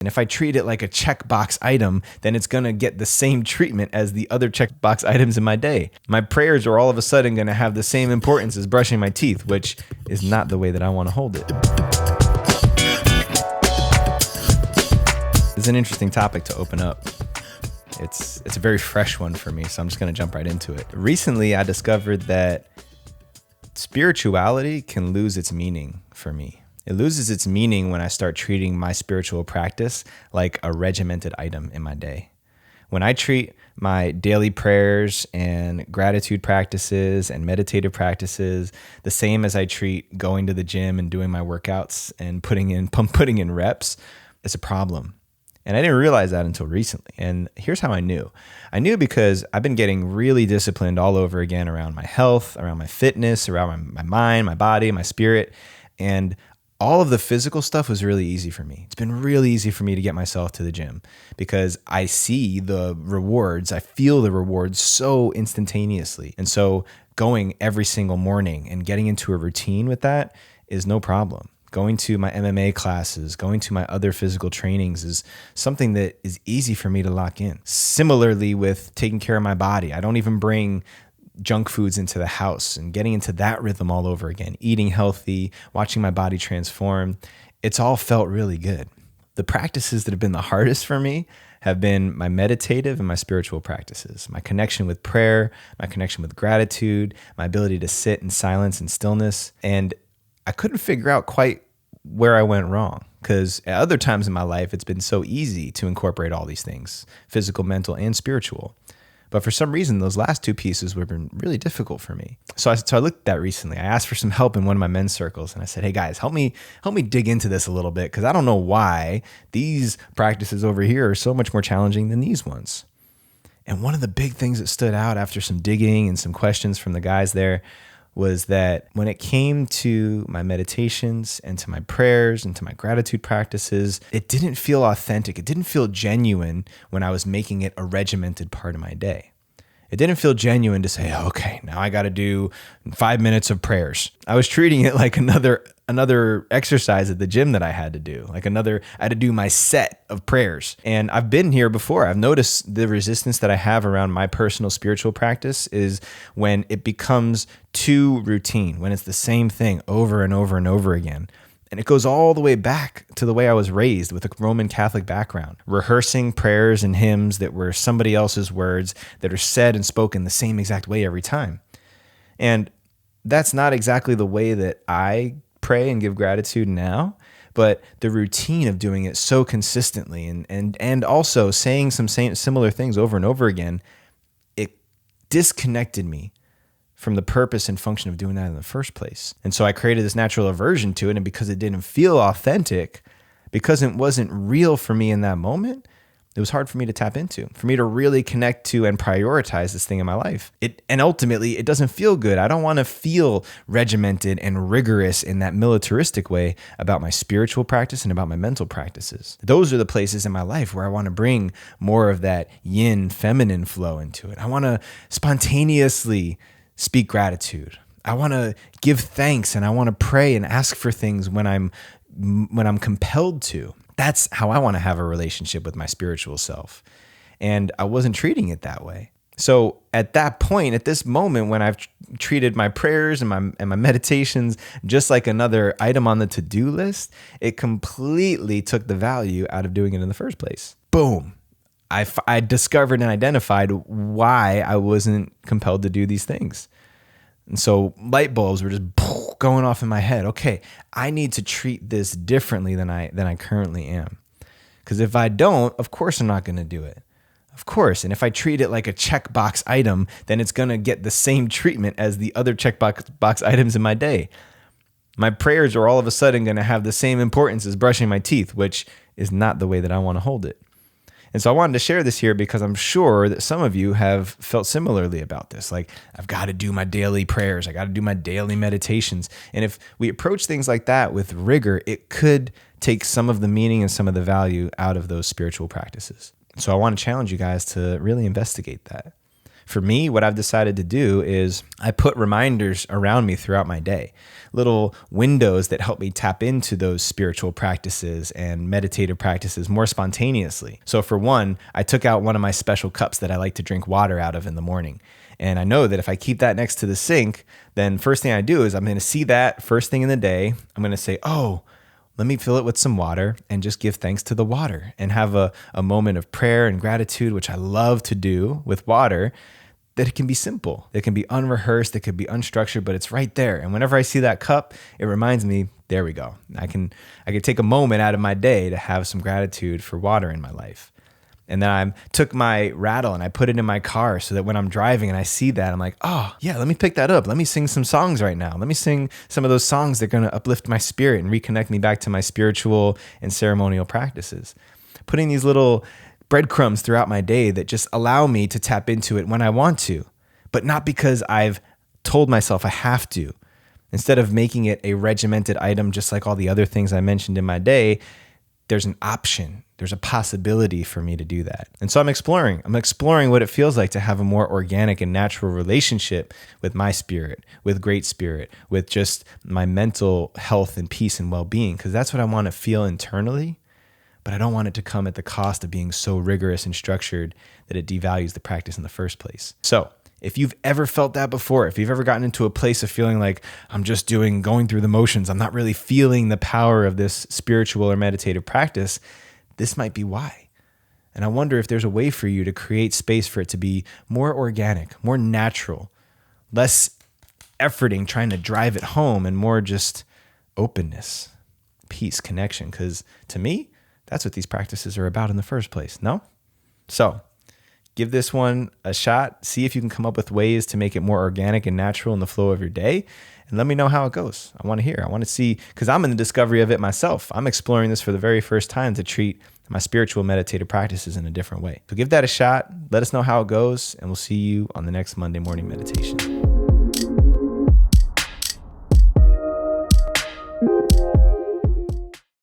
And if I treat it like a checkbox item, then it's going to get the same treatment as the other checkbox items in my day. My prayers are all of a sudden going to have the same importance as brushing my teeth, which is not the way that I want to hold it. It's an interesting topic to open up. It's a very fresh one for me, so I'm just going to jump right into it. Recently, I discovered that spirituality can lose its meaning for me. It loses its meaning when I start treating my spiritual practice like a regimented item in my day. When I treat my daily prayers and gratitude practices and meditative practices the same as I treat going to the gym and doing my workouts and putting in reps, it's a problem. And I didn't realize that until recently. And here's how I knew. I knew because I've been getting really disciplined all over again around my health, around my fitness, around my mind, my body, my spirit. And all of the physical stuff was really easy for me. It's been really easy for me to get myself to the gym because I see the rewards. I feel the rewards so instantaneously. And so going every single morning and getting into a routine with that is no problem. Going to my MMA classes, going to my other physical trainings is something that is easy for me to lock in. Similarly with taking care of my body, I don't even bring junk foods into the house and getting into that rhythm all over again, eating healthy, watching my body transform. It's all felt really good. The practices that have been the hardest for me have been my meditative and my spiritual practices, my connection with prayer, my connection with gratitude, my ability to sit in silence and stillness. And I couldn't figure out quite where I went wrong because at other times in my life, it's been so easy to incorporate all these things, physical, mental, and spiritual. But for some reason, those last two pieces have been really difficult for me. So I looked at that recently. I asked for some help in one of my men's circles. And I said, hey guys, help me dig into this a little bit because I don't know why these practices over here are so much more challenging than these ones. And one of the big things that stood out after some digging and some questions from the guys there was that when it came to my meditations and to my prayers and to my gratitude practices, it didn't feel authentic. It didn't feel genuine when I was making it a regimented part of my day. It didn't feel genuine to say, okay, now I got to do 5 minutes of prayers. I was treating it like another exercise at the gym that I had to do, I had to do my set of prayers. And I've been here before. I've noticed the resistance that I have around my personal spiritual practice is when it becomes too routine, when it's the same thing over and over and over again. And it goes all the way back to the way I was raised with a Roman Catholic background, rehearsing prayers and hymns that were somebody else's words that are said and spoken the same exact way every time. And that's not exactly the way that I pray and give gratitude now, but the routine of doing it so consistently and also saying some similar things over and over again, it disconnected me from the purpose and function of doing that in the first place. And so I created this natural aversion to it. And because it didn't feel authentic, because it wasn't real for me in that moment, it was hard for me to tap into, for me to really connect to and prioritize this thing in my life. And ultimately, it doesn't feel good. I don't want to feel regimented and rigorous in that militaristic way about my spiritual practice and about my mental practices. Those are the places in my life where I want to bring more of that yin feminine flow into it. I want to spontaneously speak gratitude. I want to give thanks and I want to pray and ask for things when I'm compelled to. That's how I want to have a relationship with my spiritual self. And I wasn't treating it that way. So at that point, at this moment, when I've treated my prayers and my meditations just like another item on the to-do list, it completely took the value out of doing it in the first place. Boom. I discovered and identified why I wasn't compelled to do these things. And so light bulbs were just going off in my head. Okay, I need to treat this differently than I currently am. Because if I don't, of course I'm not going to do it. Of course. And if I treat it like a checkbox item, then it's going to get the same treatment as the other checkbox items in my day. My prayers are all of a sudden going to have the same importance as brushing my teeth, which is not the way that I want to hold it. And so I wanted to share this here because I'm sure that some of you have felt similarly about this. Like, I've got to do my daily prayers. I got to do my daily meditations. And if we approach things like that with rigor, it could take some of the meaning and some of the value out of those spiritual practices. So I want to challenge you guys to really investigate that. For me, what I've decided to do is I put reminders around me throughout my day, little windows that help me tap into those spiritual practices and meditative practices more spontaneously. So for one, I took out one of my special cups that I like to drink water out of in the morning. And I know that if I keep that next to the sink, then first thing I do is I'm going to see that first thing in the day. I'm going to say, oh, let me fill it with some water and just give thanks to the water and have a moment of prayer and gratitude, which I love to do with water, that it can be simple. It can be unrehearsed. It could be unstructured, but it's right there. And whenever I see that cup, it reminds me, there we go. I can take a moment out of my day to have some gratitude for water in my life. And then I took my rattle and I put it in my car so that when I'm driving and I see that, I'm like, oh, yeah, let me pick that up. Let me sing some songs right now. Let me sing some of those songs that are going to uplift my spirit and reconnect me back to my spiritual and ceremonial practices. Putting these little breadcrumbs throughout my day that just allow me to tap into it when I want to, but not because I've told myself I have to. Instead of making it a regimented item, just like all the other things I mentioned in my day, there's an option. There's a possibility for me to do that. And so I'm exploring what it feels like to have a more organic and natural relationship with my spirit, with great spirit, with just my mental health and peace and well-being, because that's what I want to feel internally, but I don't want it to come at the cost of being so rigorous and structured that it devalues the practice in the first place. So if you've ever felt that before, if you've ever gotten into a place of feeling like I'm just going through the motions, I'm not really feeling the power of this spiritual or meditative practice, this might be why. And I wonder if there's a way for you to create space for it to be more organic, more natural, less efforting trying to drive it home, and more just openness, peace, connection. Because to me, that's what these practices are about in the first place, no? So give this one a shot. See if you can come up with ways to make it more organic and natural in the flow of your day. And let me know how it goes. I want to hear. I want to see, because I'm in the discovery of it myself. I'm exploring this for the very first time to treat my spiritual meditative practices in a different way. So give that a shot. Let us know how it goes. And we'll see you on the next Monday morning meditation.